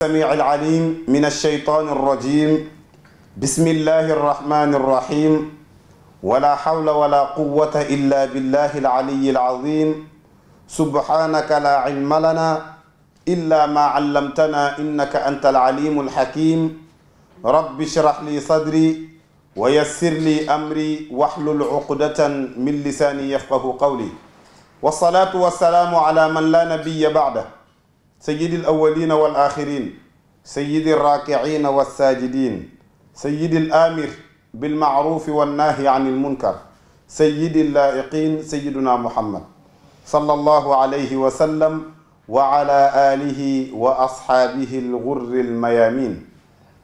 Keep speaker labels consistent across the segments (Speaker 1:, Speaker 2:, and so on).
Speaker 1: السميع العليم من الشيطان الرجيم بسم الله الرحمن الرحيم ولا حول ولا قوة إلا بالله العلي العظيم سبحانك لا علم لنا إلا ما علمتنا إنك أنت العليم الحكيم رب اشرح لي صدري ويسر لي أمري واحلل عقدة من لساني يفقه قولي والصلاة والسلام على من لا نبي بعده سيد الأولين والآخرين سيد الراكعين والساجدين سيد الآمر بالمعروف والناهي عن المنكر سيد اللائقين سيدنا محمد صلى الله عليه وسلم وعلى آله وأصحابه الغر الميامين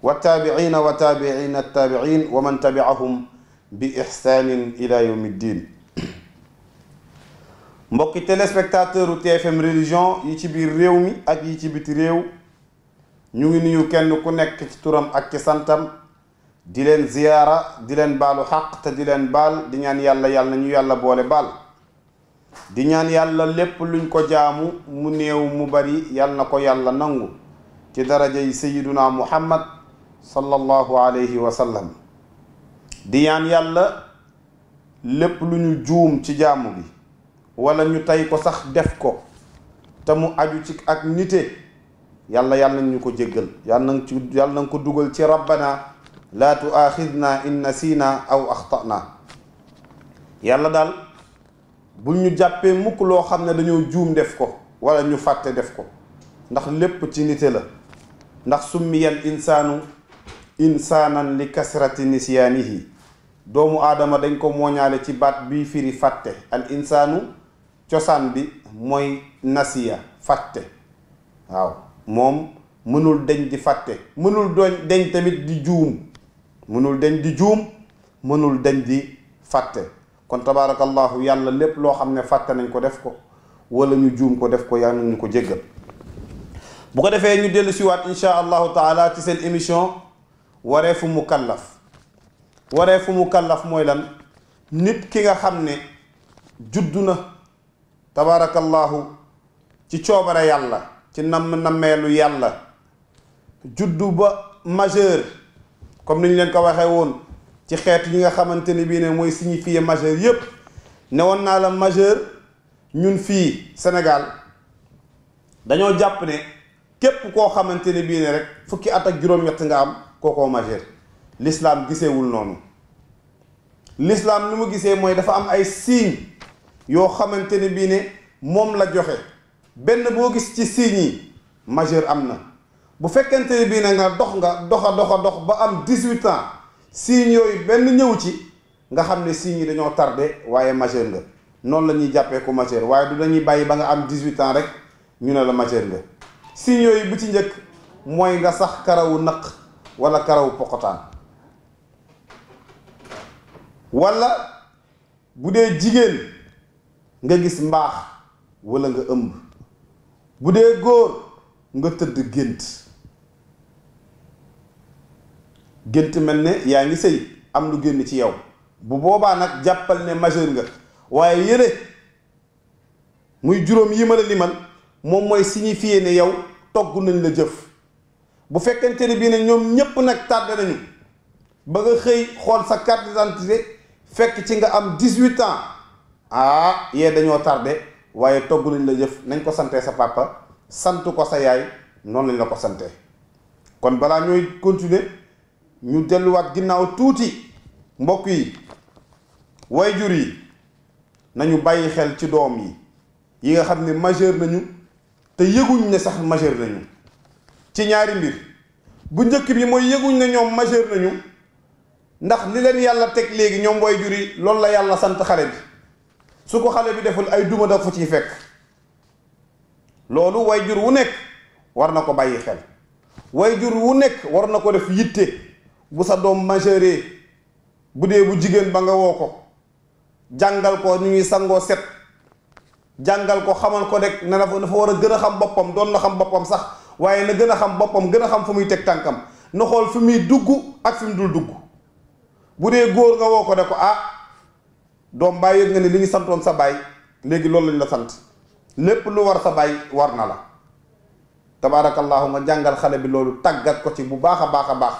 Speaker 1: والتابعين وتابعين التابعين ومن تبعهم بإحسان إلى يوم الدين. mbokki téléspectateur u TFM religion yi ci biir réew mi ak yi ci biti réew ñu ngi nuyu kenn ku nekk ci turam ak ci santam di leen ziyaara di leen baalu xaq te di leen baal di ñaan yàlla yàlla nañu yàlla boole baal di ñaan yàlla lépp luñ ko jaamu mu néew mu bari yàlla na ko yàlla nangu ci daraja yi sayiduna muhammad sallallahu alayhi wa sallam di ñaan yàlla lépp lu ñu juum ci jaamu bi wala ñu tay ko sax def ko te mu aju ci ak nite yàlla nañ ñu ko jéggal yàlla nañ ko dugal ci rabbana laa tuaxidna in nasina aw axtana yàlla daal bul ñu jàppee mukk loo xam ne dañoo juum def ko wala ñu fàtte def ko ndax lépp ci nite la ndax summiyal insaanu insaanan li kasrati nisyaanihi doomu aadama dañ ko mooñaale ci baat bi firi fàtte al insaanu cosaan bi mooy nasiya fàtte waaw moom mënul deñ di fàtte mënul deñ tamit di juum mënul deñ di juum mënul deñ di fàtte kon tabaarakallahu yàlla lépp loo xam ne fàtte nañ ko def ko wala ñu juum ko def ko yàlla nañu ko jéggal bu ko defee ñu dellu siwaat insha allahu taala ci seen émission wareefu mukallaf wareefu mukallaf mooy lan nit ki nga xam ne juddu na tabaarakallahu ci coobare yàlla ci nammeelu yàlla juddu ba majeur comme ni ñu leen ko waxee woon ci xeet yi nga xamante ni bii ne mooy signifier majeur yépp ne woon naa la majeur ñun fii Sénégal dañoo jàpp ne képp koo xamante ni bii ne rek fukki at ak juróom-ñett nga am kookoo majeur l'islam giseewul noonu l'islam ni mu gisee mooy dafa am ay signes yoo xamante ni bii ne moom la joxe benn boo gis ci signes yi majeur am na bu fekkente ne bii ne nga dox ba am 18 ans signes yooyu benn ñëw ci nga xam ne signes yi dañoo tardé waaye majeur nga noonu la ñuy jàppee ko majeur waaye du dañuy bàyyi ba nga am 18 ans rek ñu ne la majeur nga signes yooyu bu ci njëkk mooy nga sax karawu naq wala karawu poqotaan wala bu dee jigéen nga gis mbaax wala nga ëmb bu dee góor nga tëdd gént mel ne yaa ngi sëy am lu génn ci yow bu boobaa nag jàppal ne majeur nga waaye yële muy juróom yi ma la limal moom mooy signifier ne yow togg nañ la jëf bu fekkente ne bii ne ñoom ñépp nag tardé nañu ba nga xëy xool sa carte d'identité fekk ci nga am 18 ans yee dañoo tardé waaye togg nañ la jëf nañ ko santee sa papa sant ko sa yaay noonu lañ la ko santee kon balaa ñooy continuer ñu delluwaat ginnaaw tuuti mbokk yi wayjur yi nañu bàyyi xel ci doom yi nga xam ne majeur nañu te yëguñ ne sax majeur nañu ci ñaari mbir bu njëkk bi mooy yëguñ ne ñoom majeur nañu ndax li leen yàlla teg léegi ñoom wayjur yi loolu la yàlla sant xale bi su ko xale bi deful ay duma dafa ciy fekk loolu wayjur wu nekk war na ko bàyyi xel wayjur wu nekk war na ko def yitte bu sa doom majeure bu dee bu jigéen ba nga woo ko jàngal ko ñu ñuy sangoo set jàngal ko xamal ko rek ne dafa war a gën a xam boppam doon na xam boppam sax waaye na gën a xam boppam gën a xam fu muy teg tànkam na xool fi muy dugg ak fi mu dul dugg bu dee góor nga woo ko ne ko doom baay yëg nga ni li ñu santoon sa baay léegi loolu lañ la sant lépp lu war sa baay war na la tabaarakallaahu nga jàngal xale bi loolu tàggat ko ci bu baax a baax a baax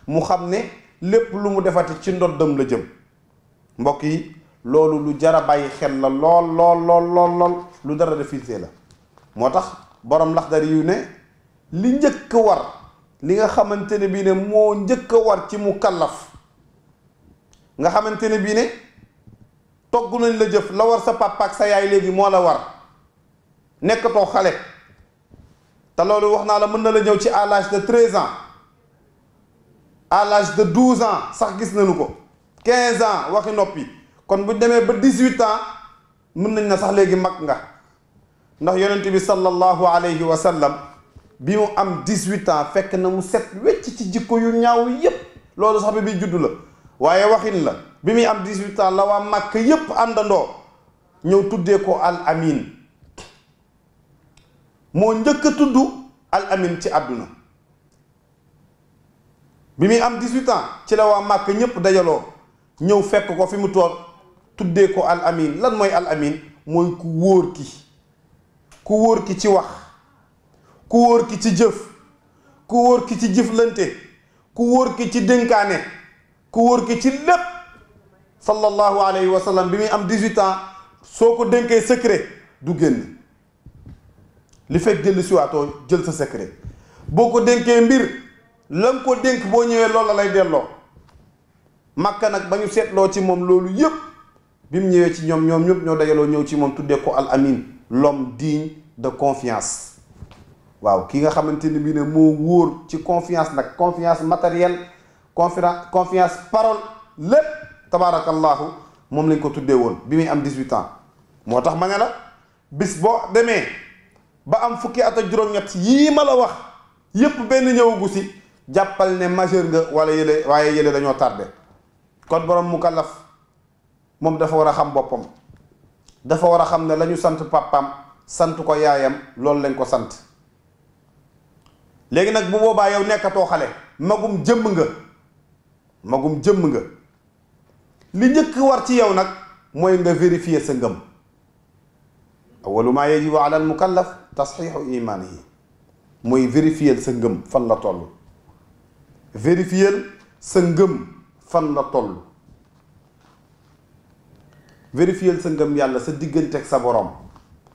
Speaker 1: mu xam ne lépp lu mu defati ci ndoddam la jëm. mbokk yi loolu lu jar a bàyyi xel la lool lool lool lool lool lu dara defiltee la. moo tax borom Laxdari yu ne li njëkk war li nga xamante ne bii ne moo njëkk a war ci mu kallaf nga xamante ne bii ne togg nañ la jëf la war sa papa ak sa yaay léegi moo la war nekkatoo xale te loolu wax naa la mën na la ñëw ci à l'âge de 13 ans à l'âge de 12 ans sax gis nañu ko 15 ans waxi noppi kon bu demee ba 18 ans mën nañ na sax léegi mag nga ndax yonent bi sallallahu alayhi wa sallam bi mu am 18 ans fekk na mu set wecc ci jikko yu ñaaw yépp loolu sax bi juddu la waaye waxin la bi muy am 18 ans la waa Màkk yépp àndandoo ñëw tuddee ko al amin moo njëkk a tudd al amin ci àdduna bi muy am 18 ans ci la waa Màkk ñépp dajaloo ñëw fekk ko fi mu toog tuddee ko al amin. lan mooy al amin mooy ku wóor ki ci wax ku wóor ki ci jëf ku wóor ki ci jëflante ku wóor ki ci dénkaane ku wóor ki ci lépp sallallahu alayhi wa sallam bi muy am 18 ans soo ko dénkee secret du génn li fekk jël siwaatoo jël sa secret boo ko dénkee mbir la nga ko dénk boo ñëwee loolu la lay delloo. Makka nag ba ñu seetloo ci moom loolu yëpp bi mu ñëwee ci ñoom ñëpp ñoo dajaloo ñëw ci moom tuddee ko al amin, l'homme digne de confiance. waaw ki nga xamante ni bii ne moo wóor ci confiance nag, confiance matérielle, confiance parole lépp tabaarakallahu moom lañ ko tuddee woon bi muy am 18 ans. moo tax ma ne la bis boo demee ba am fukki at ak juróom-ñett yii ma la wax yépp benn ñëwagu si jàppal ne majeur nga wala yële waaye yële dañoo tardé. kon borom mukallaf moom dafa war a xam boppam, dafa war a xam ne la ñu sant papaam sant ko yaayam loolu lañ ko sant. léegi nag bu boobaa yow nekkatoo xale, magum jëmm nga li njëkk war ci yow nag mooy nga vérifier sa ngëm. awwalu maa yajibu ala al mukallaf tasxiixu imaanihi, mooy vérifier sa ngëm fan la toll. vérifier sa ngëm fan la toll. vérifier sa ngëm yàlla sa diggante ak sa borom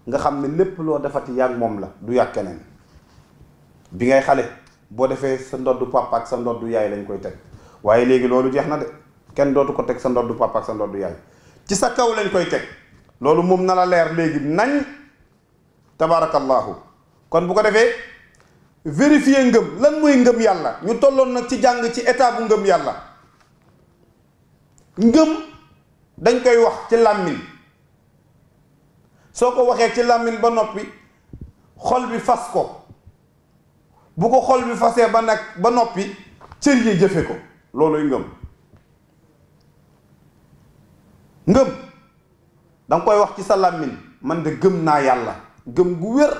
Speaker 1: nga xam ne lépp loo defati yàgg moom la du yàgg keneen. bi ngay xale boo defee sa ndoddu papa ak sa ndoddu yaay lañ koy teg, waaye léegi loolu jeex na de, kenn dootu ko teg sa ndoddu papa ak sa ndoddu yaay, ci sa kaw lañ koy teg. loolu moom na la leer léegi nañ tabaarakallahu. kon bu ko defee vérifier ngëm. lan mooy ngëm yàlla? ñu tolloon nag ci jàng ci état bu ngëm yàlla. ngëm dañ koy wax ci làmmiñ, soo ko waxee ci làmmiñ ba noppi xol bi fas ko, bu ko xol bi fasee ba nag ba noppi cër yi jëfe ko, looluy ngëm. ngëm danga koy wax ci sa làmmiñ, man de gëm naa yàlla, gëm gu wér.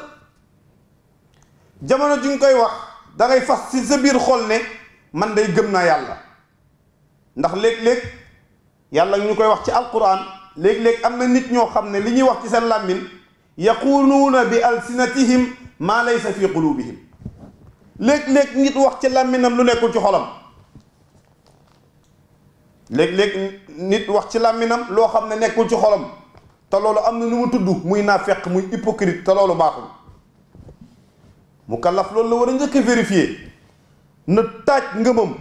Speaker 1: jamono ji nga koy wax dangay fas ci sa biir xol ne man day gëm naa yàlla. ndax léeg-léeg yàlla ñu koy wax ci alquran, léeg-léeg am na nit ñoo xam ne li ñuy wax ci seen làmmiñ yaquluuna bi alsinatihim maa laysa fi qulubihim. léeg-léeg nit wax ci làmminam lu nekkul ci xolam. léeg-léeg nit wax ci làmminam loo xam ne nekkul ci xolam, te loolu am na nu mu tudd, muy naafeq, muy hypocrite, te loolu baaxul. mukallaf loolu la war a njëkk a vérifier na taaj ngëmam.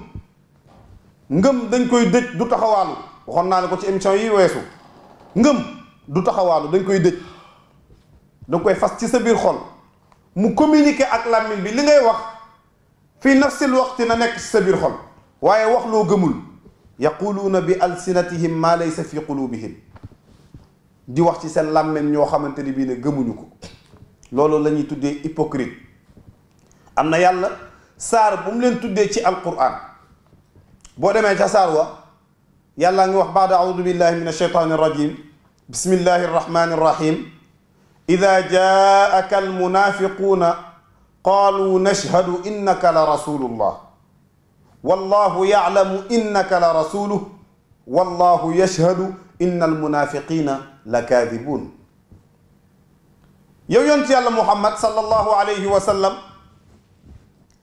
Speaker 1: ngëm dañ koy dëj, du taxawaalu. waxoon naa ne ko ci émission yi weesu, ngëm du taxawaalu, dañ koy dëj. danga koy fas ci sa biir xol mu communiquer ak làmmiñ bi li ngay wax fii nafsil waqti na nekk ci sa biir xol, waaye wax loo gëmul. yaquluuna bi alsinatihim maa laysa fi qulubihim, di wax ci seen làmmiñ ñoo xamante ni bii ne gëmuñu ko. loolu la ñuy tuddee hypocrite. am na yàlla saar bu mu leen tuddee ci alquran, boo demee ca saar wa yàlla ngi wax baada audu billahi min alsheytani irrajim bismillahi irrahmani irrahim ida jaaka almunafiquuna qaalu nashhadu innaka la rasulullah wallahu yaclamu innaka la rasuluh wallahu yashhadu inna almunafiqina la kaadibun. yow yonent yàlla muhammad sallallahu alayhi wa sallam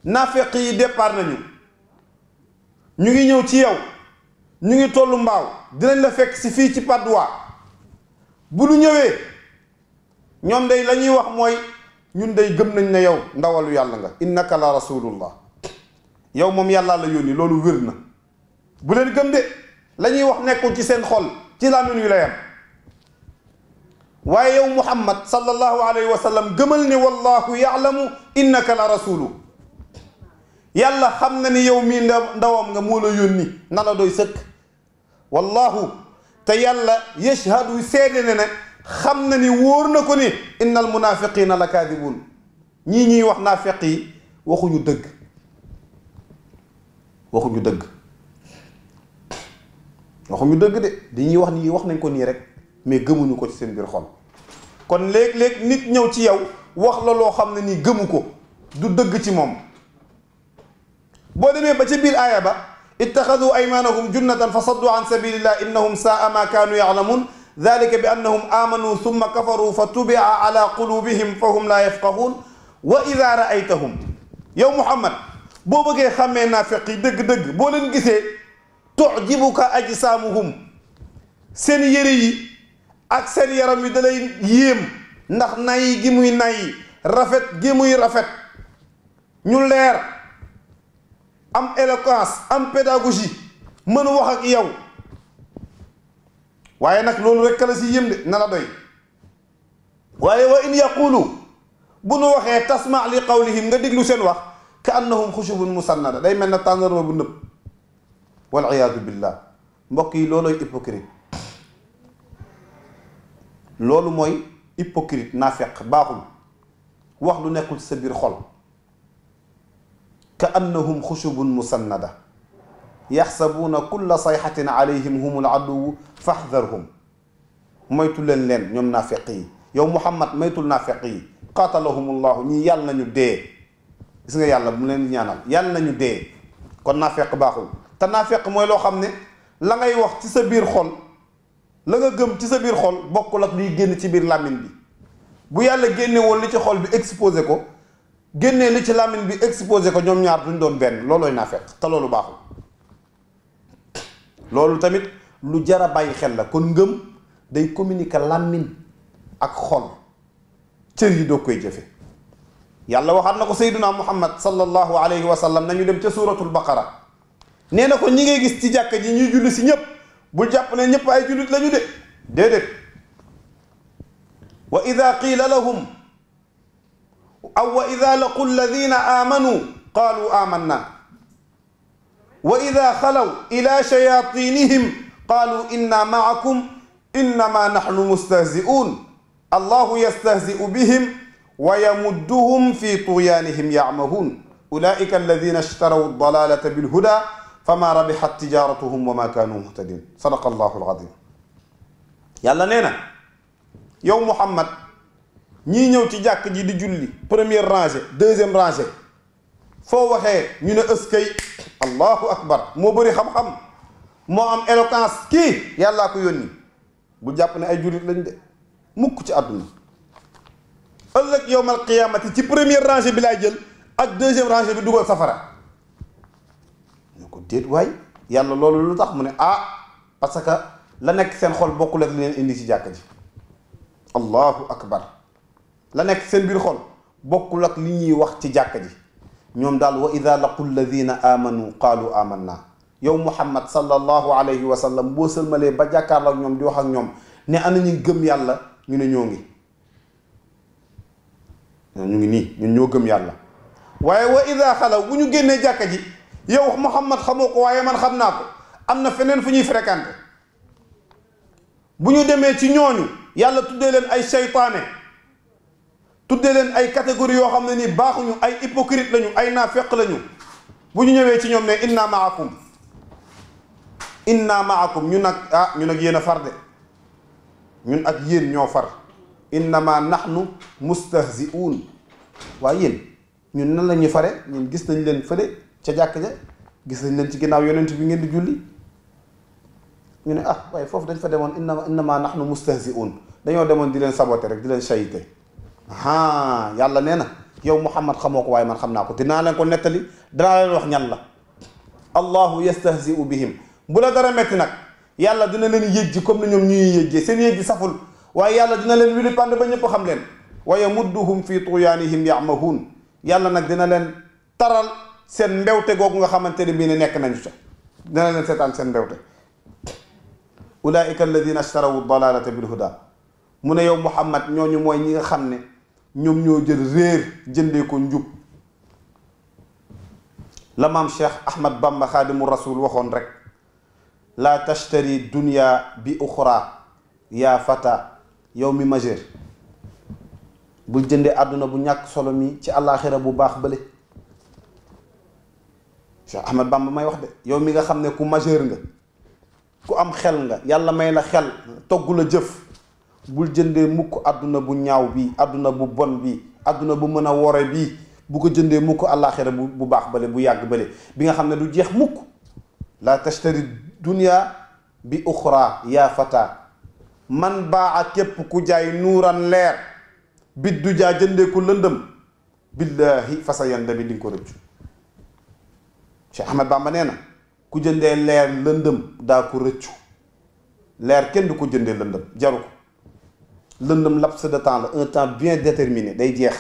Speaker 1: naafeq yi départ nañu ñu ngi ñëw ci yow ñu ngi tollu mbaaw dinañ la fekk si fii ci Patte d'Oie bu lu ñëwee ñoom day la ñuy wax mooy ñun day gëm nañ ne yow ndawalu yàlla nga innaka la rasulullah yow moom yàllaa la yónni loolu wér na bu leen gëm de la ñuy wax nekkul ci seen xol ci làmmiñ wi la yam waaye yow muhammad sallallahu alayhi wa sallam gëmal ne wallahu yaalamu innaka la rasulu yàlla xam na ni yow mii ndawam nga moo la yónni na la doy sëkk wallahu te yàlla yashhadu seede ne ne xam na ni wóor na ko ni innal munafiqina la kaadibuun ñii ñuy wax naafiq yi waxuñu dëgg waxuñu dëgg waxuñu dëgg de dañuy wax nii wax nañ ko nii rek mais gëmuñu ko ci seen biir xol kon léeg-léeg nit ñëw ci yow wax la loo xam ne nii gëmu ko du dëgg ci moom boo demee ba ca biir aaya ba ittaxadu aymanahum junnatan fa saddu an sabilillah innahum saa ma kaanu yaalamun dalika bi annahum amanu summa kafaru fa tubia ala qulubihim fa hum la yafqahun wa ida raaytahum yow muhammad boo bëggee xàmmee naafiq yi dëgg-dëgg boo leen gisee tujibuka ajsaamuhum seen yëre yi ak seen yaram yi da lay yéem ndax nay gi muy nay rafet gi muy rafet ñu leer am éloquence am pédagogie mën wax ak yow waaye nag loolu rek la si yëm de na la doy waaye wa in yaqulu bu nu waxee tasma li qawlihim nga déglu seen wax ka annahum xushubun musannada day mel na tàndarma bu nëb wal iyaadu billah mbokk yi loolooy hypocrite loolu mooy hypocrite naafeq baaxul wax lu nekkul ci sa biir xol ka annahum xushubun musannada yaxsabuuna kulla sayxatin alayhim humul aduwu faxdarhum moytu leen ñoom naafeq yi yow muhammad moytul naafeq yi qaatalahumullahu ñii yàlla nañu dee gis nga yàlla mu leen ñaanal yàlla nañu dee kon naafeq baaxul te naafeq mooy loo xam ne la ngay wax ci sa biir xol la nga gëm ci sa biir xol bokkul ak liy génn ci biir làmmiñ bi bu yàlla génne woon li ci xol bi exposé ko génnee li ci làmmiñ bi exposé ko ñoom ñaar duñ doon benn loolooy naafeq te loolu baaxul loolu tamit lu jar a bàyyi xel la kon ngëm day communiquer làmmiñ ak xol cër yi doo koy jëfe yàlla waxaat na ko sayyiduna muhammad sallallahu alayhi wa sallam nañu dem ca suratul baqara nee na ko ñi ngay gis ci jàkka ji ñuy julli si ñëpp bul jàpp ne ñëpp ay jullit lañu de déedéet wa ida qiila lahum aw wa ida laqu alladina amanu qaalu amanna wa ida xalaw ila shayatinihim qaalu inna maakum innama naxnu mustahzi'un allahu yastahzi'u bihim wa yamudduhum fi tughyanihim ya'mahun ulaika alladina ishtaraw ad-dalalata bilhuda fama rabixat tijaratuhum wa ma kaanu muhtadin sadaqa allahu alazim yàlla nee na yow muhammad ñii ñëw ci jàkk ji di julli première rangée deuxième rangée foo waxee ñu ne ëskay allahu akbar moo bëri xam-xam moo am éloquence kii yàllaa ko yónni bu jàpp ne ay jullit lañ de mukk ci àdduna ëllëg yowmal qiyaamati ci première rangée bi laay jël ak deuxième rangée bi dugal safara ñu ko déet waay yàlla loolu lu tax mu ne parce que la nekk seen xol bokkul ak li leen indi ci jàkka ji allahu akbar la nekk seen biir xol bokkul ak li ñuy wax ci jàkka ji ñoom daal wa ida laqu alladina amanu qaalu amanna yow muhammad sallallahu alayhi wa sallam boo sëlmalee ba jàkkaarloo ak ñoom di wax ak ñoom ne ana ñu gëm yàlla ñu ne ñoo ngi nii ñun ñoo gëm yàlla waaye wa ida xalaw bu ñu génnee jàkka ji yow muhammad xamoo ko waaye man xam naa ko am na feneen fu ñuy fréquenté bu ñu demee ci ñooñu yàlla tuddee leen ay seytaane tuddee leen ay catégorie yoo xam ne nii baaxuñu ay hypocrite lañu ay naafeq lañu bu ñu ñëwee ci ñoom ne inna maakum ñun ak yéen a far de ñun ak yéen ñoo far innama nahnu mustahzi'un waaye yéen ñun nan la ñuy fare ñun gis nañ leen fële ca jàkk ja gis nañ leen ci ginnaaw yonent bi ngeen di julli ñu ne waaye foofu dañ fa demoon innama nahnu mustahzi'un dañoo demoon di leen saboter rek di leen sayite yàlla nee na yow Muhammad xamoo ko waaye man xam naa ko dinaa leen ko nettali danaa leen wax ñan la. allahu yastahzi'u bihim bu la dara metti nag yàlla dina leen yëjji comme ni ñoom ñuy yëjjee seen yëjji saful waaye yàlla dina leen wili pand ba ñëpp xam leen wa yamudduhum fi tuyaanihim ya'mahuun yàlla nag dina leen taral seen mbewte googu nga xamante ne bii ne nekk nañu ca dina leen seetaan seen mbewte ulaika alladina ashtarawu dalalata bil huda mu ne yow Muhammad ñooñu mooy ñi nga xam ne ñoom ñoo jël réer jëndee ko njub la maam Cheikh Ahmad Bamba xaadimu rasul waxoon rek la tashtari dunya bi uxra yaa fata yow mi majeur bul jëndee àdduna bu ñàkk solo mi ci àllaaxira bu baax bële Cheikh Ahmad Bamba may wax de yow mi nga xam ne ku majeur nga ku am xel nga yàlla may la xel togg la jëf bul jëndee mukk àdduna bu ñaaw bi àdduna bu bon bi àdduna bu mën a wore bii bu ko jëndee mukk àllaaxira bu baax bële bu yàgg bële bi nga xam ne du jeex mukk la tashtari dunya bi uxra yaa fata man baa képp ku jaay nuuran leer bit du jaa jëndee ko lëndëm billaahi fasa yanda bi di nga ko rëccu Cheikh Ahmad Bamba nee na ku jëndee leer lëndëm daa ko rëccu leer kenn du ko jëndee lëndëm jaru ko lëndëm laps de temps la un temps bien déterminé day jeex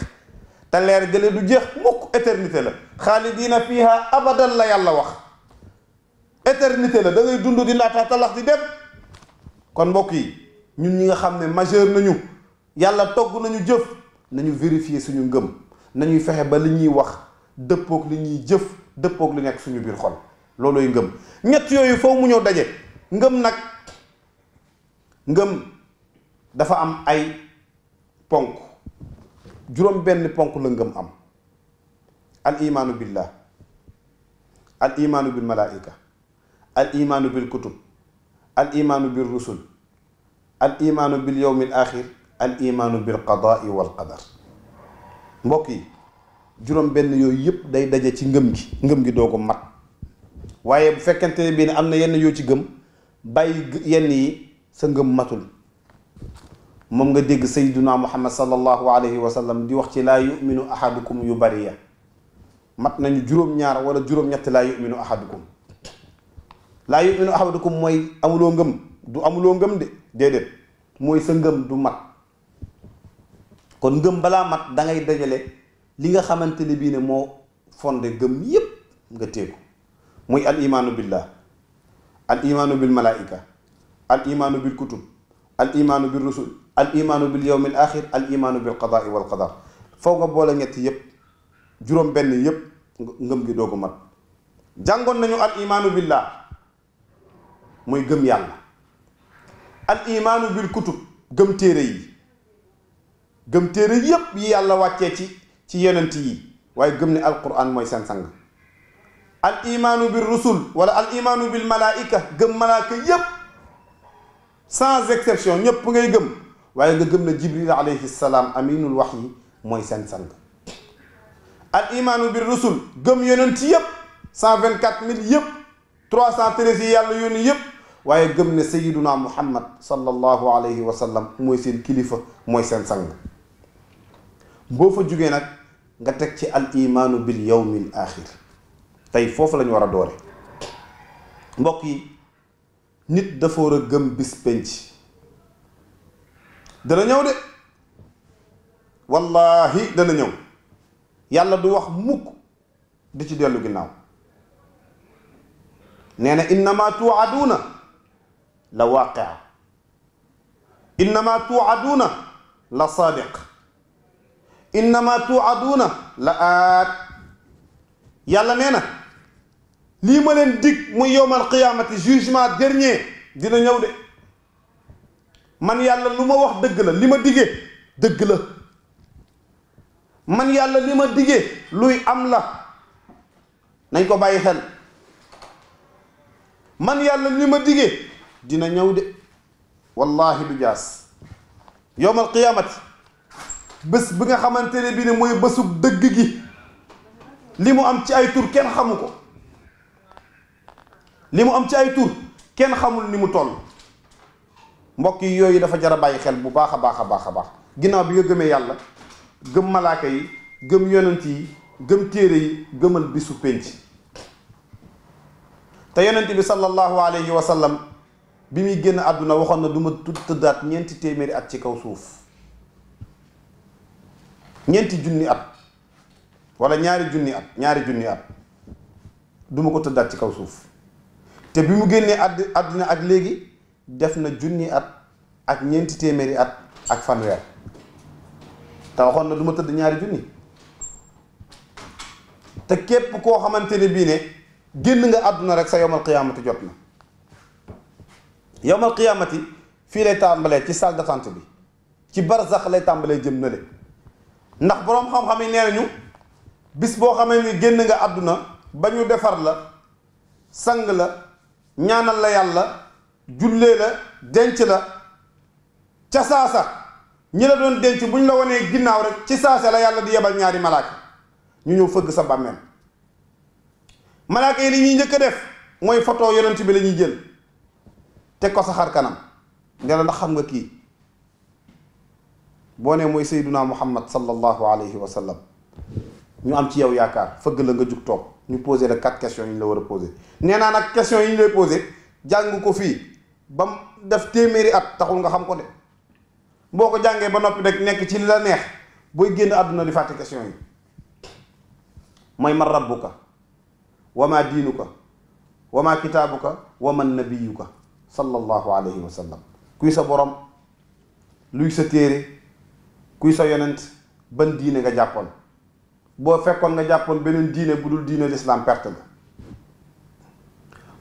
Speaker 1: te leer gële du jeex mukk éternité la xaalidiina fiiha abadan la yàlla wax éternité la da ngay dund di laata talax di dem kon mbokk yi ñun ñi nga xam ne majeur nañu yàlla togg nañu jëf nañu vérifier suñu ngëm nañuy fexe ba li ñuy wax dëppoog li ñuy jëf dëppoog li nekk suñu biir xol loolooy ngëm ñett yooyu foofu mu ñëw daje ngëm nag ngëm dafa am ay ponk juróom benn ponk la ngëm am al imaanu billah al imaanu bil malaika al imaanu bil kutub al imaanu bil rusul al imaanu bil yawmil axir al imaanu bil qadaai wal qadar mbokk yi juróom benn yooyu yëpp day daje ci ngëm gi doo ko mat waaye bu fekkente ne bii ne am na yenn yoo ci gëm bàyyi yenn yi sa ngëm matul moom nga dégg sayyiduna muhammad sallallahu alayhi wa sallam di wax ci laa yuminu ahadukum yu bariya mat nañu juróom-ñaar wala juróom-ñett laa yuminu ahadukum laa yuminu ahadukum mooy amuloo ngëm du amuloo ngëm de déedéet mooy sa ngëm du mat kon ngëm balaa mat da ngay dajale li nga xamante ne bii ne moo fondé gëm yépp nga téegu muy al imaanu billah al imaanu bil malaika al imaanu bil kutub al imaanu bil rusul al imaanu bil yawmil axir al imaanu bil qadaai wal qadar foo nga boole ñett yépp juróom benn yépp ngëm gi doogu mat jàngoon nañu al imaanu billah muy gëm yàlla al imaanu bil kutub gëm téere yi gëm téere yépp yi yàlla wàccee ci yonent yi waaye gëm ne alquran mooy seen sang al imaanu bil rusul wala al imaanu bil malaika gëm malaaka yépp sans exception ñépp ngay gëm waaye nga gëm ne jibril alayhi salaam aminul wax yi mooy seen sang al imaanu bil rusul gëm yonent yépp 124 000 yépp 313 yi yàlla yónni yépp waaye gëm ne sayiduna muhammad sallallahu alayhi wa sallam mooy seen kilifa mooy seen sang boo fa jugee nag nga teg ci al imaanu bil yawmil axir tey foofu lañu war a doore mbokk yi nit dafa war a gëm bis penc dana ñëw de wallahi dana ñëw yàlla du wax mukk di ci dellu ginnaaw nee na innama tuuaduuna la waaqia innama tuuaduuna la saadiq innama tuuaduuna la aat yàlla nee na lii ma leen dig muy yowmal qiyaamati jugement dernier dina ñëw de man yàlla lu ma wax dëgg la li ma digee dëgg la man yàlla li ma digee luy am la nañ ko bàyyi xel man yàlla li ma digee dina ñëw de wallahi du jaas yowmal qiyaamati bés bi nga xamante ne bi ne mooy bésub dëgg gi li mu am ci ay tur kenn xamu ko li mu am ci ay tur kenn xamul ni mu toll mbokk yi yooyu dafa jar a bàyyi xel bu baax a baax a baax a baax ginnaaw bi nga gëmee yàlla gëm malaaka yi gëm yonent yi gëm téere yi gëmal bisu pénc te yonent bi sallallahu alayhi wa sallam bi muy génn àdduna waxoon na du ma tëddaat ñeenti téeméeri at ci kaw suuf ñeenti junni at wala ñaari junni at du ma ko tëddaat ci kaw suuf te bi mu génnee àdduna ak léegi def na junni at ak ñeenti téeméeri at ak fanweer te waxoon na du ma tëdd ñaari junni te képp koo xamante ne bii ne génn nga àdduna rek sa yowmal qiyaamati jot na yowmal qiyaamati fii lay tàmbalee ci salle d'attente bi ci barzax lay tàmbalee jëm na le ndax boroom xam-xam yi nee nañu bis boo xamee ni génn nga àdduna ba ñu defar la sang la ñaanal la yàlla jullee la denc la ca saasa ñi la doon denc bu ñu la wanee ginnaaw rek ci saasa la yàlla di yebal ñaari malaaka ñu ñëw fëgg sa bàmmeel malaaka yi li ñuy njëkk a def mooy photo yonent bi la ñuy jël teg ko sa xar kanam nga la ndax xam nga kii boo nee mooy sayduna muhammad sallallahu alayhi wa sallam ñu am ci yow yaakaar fëgg la nga jug toog ñu posé la 4 questions yi ñu la war a posé nee naa nag questions yi ñu lay posé jàng ko fii ba mu def téeméeri at taxul nga xam ko de boo ko jàngee ba noppi rek nekk ci li la neex booy génn àdduna di fàtte questions yi mooy man rabbuka wa ma diinuka wa ma kitaabuka wa man nabiyuka sallallahu alayhi wa sallam kuy sa borom luy sa téere kuy sa yonent ban diine nga jàppoon boo fekkoon nga jàppoon beneen diine bu dul diine l'islam perte nga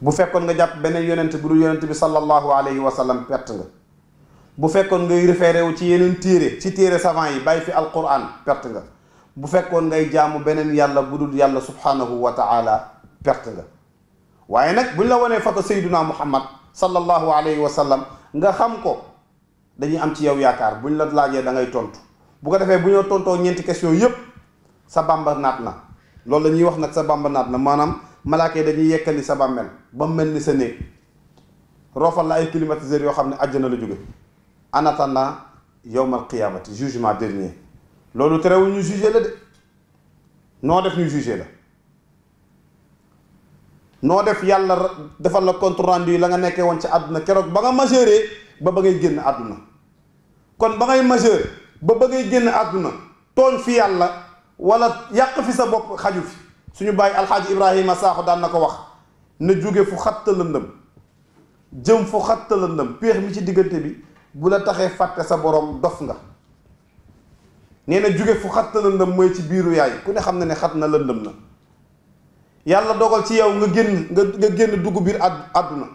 Speaker 1: bu fekkoon nga jàpp beneen yonent bu dul yonent bi sallallahu alayhi wa sallam perte nga bu fekkoon ngay référé wu ci yeneen téere ci téere savant yi bàyyi fi alquran perte nga bu fekkoon ngay jaamu beneen yàlla bu dul yàlla subhanahu wa taala perte nga waaye nag buñ la wanee photo sayduna muhammad sallallahu alayhi wa sallam nga xam ko dañuy am ci yow yaakaar buñ la laajee da ngay tontu bu ko defee bu ñoo tontoo ñeenti question yépp sa bàmba naat na loolu la ñuy wax nag sa bàmba naat na maanaam malaaka yi dañuy yekkali sa bàmmeel ba mel ni sa néeg roofal la ay climatiseurs yoo xam ne àjjana la jóge en attendant yawmal qiyaamati jugement dernier loolu terewul ñu jugé la de noo def ñu jugé la noo def yàlla defal la compte rendu yi la nga nekkee woon ci àdduna keroog ba nga majeuree ba ngay génn àdduna kon ba ngay majeur ba ngay génn àdduna tooñ fi yàlla wala yàq fi sa bopp xaju fi suñu bàyyi alxaaji ibrahima saaxo daan na ko wax na jóge fu xatta lëndëm jëm fu xatta lëndëm péex mi ci diggante bi bu la taxee fàtte sa borom dof nga nee na jóge fu xatta lëndëm mooy ci biiru yaay ku ne xam ne xat na lëndëm na yàlla dogal ci yow nga génn dugg biir àdduna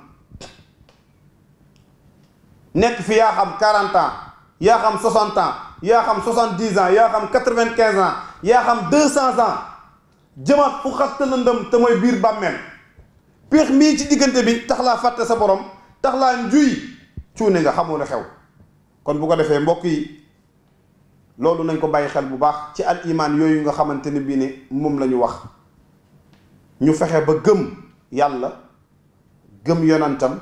Speaker 1: nekk fi yaa xam 40 ans yaa xam 60 ans yaa xam 70 ans yaa xam 95 ans yaa xam 200 ans jëmaat fu xatta lëndëm te mooy biir bàmmeel péex mii ci diggante bi tax laa fàtte sa borom tax laa njuy cuune nga xamoo ne xew kon bu ko defee mbokk yi loolu nañ ko bàyyi xel bu baax ci al iman yooyu nga xamante ne bii ne moom la ñu wax ñu fexe ba gëm yàlla gëm yonantam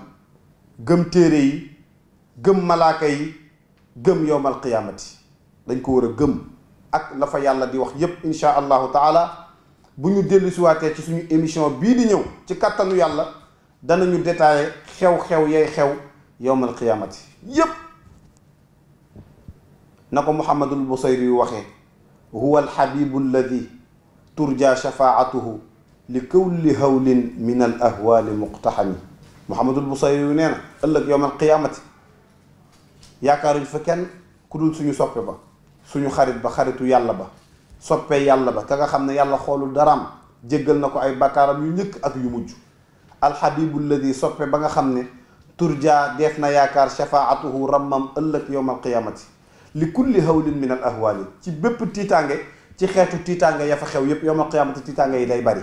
Speaker 1: gëm téere yi gëm malaaka yi gëm yowmal qiyaamati dañ ko war a gëm ak la fa yàlla di wax yépp insha allahu taala bu ñu dellu siwaatee ci suñu émission bii di ñëw ci kàttanu yàlla danañu détaillé xew-xew yay xew yowmal qiyaamati yépp na ko muhammadul busayri yu waxee huwa alxabibu alladi turja shafaatuhu li kulli hawlin min al ahwali muqtaxami muhammadul busayri yu nee na ëllëg yowmal qiyaamati yaakaaruñ fa kenn ku dul suñu soppe ba suñu xarit ba xaritu yàlla ba soppee yàlla ba ka nga xam ne yàlla xoolul daraam jéggal na ko ay bakkaaram yu njëkk ak yu mujj alxabibu alladi soppe ba nga xam ne turja def na yaakaar shafaatuhu rammam ëllëg yowmal qiyaamati li kulli hawlin min al ahwali ci bépp tiitaange ci xeetu tiitaange ya fa xew yépp yowmal qiyaamati tiitaange yi day bari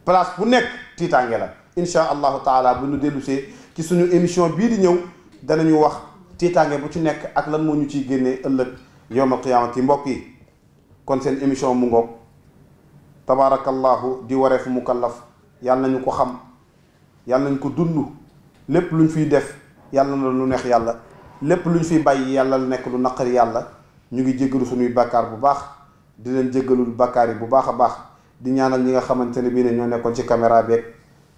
Speaker 1: place bu nekk tiitaange la insha allahu taala bu ñu dellusee ci suñu émission bii di ñëw danañu wax tiitaange bu ci nekk ak lan moo ñu ciy génnee ëllëg yowmal qiyaamati mbokk yi kon seen émission mu ngoog tabaarakallahu di wareefu mukallaf yàlla nañu ko xam yàlla nañu ko dund lépp luñ fiy def yàlla na lu neex yàlla lépp luñ fiy bàyyi yàlla lu nekk lu naqari yàlla ñu ngi jéggalu suñuy bàkkaar bu baax di leen jéggalul bakkaar yi bu baax a baax di ñaanal ñi nga xamante ne bii ne ñoo nekkoon ci caméra beeg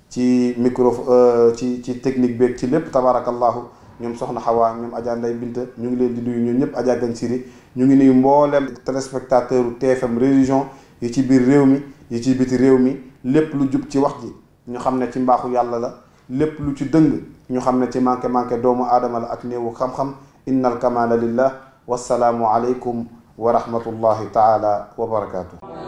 Speaker 1: ci micro ci technique beeg ci lépp tabarakallahu ñoom soxna Xawa ñoom Adja Ndeye Binta ñu ngi leen di nuyu ñun ñëpp Adja Gan Siri ñu ngi nuyu mboolem téléspectateur TFM religion yi ci biir réew mi yi ci biti réew mi lépp lu jub ci wax ji ñu xam ne ci mbaaxu yàlla la lépp lu ci dëng ñu xam ne ci manqué doomu aadama la ak néewu xam-xam innal kamala lillah wassalaamu aleykum wa rahmatullahi taala wa barakatuh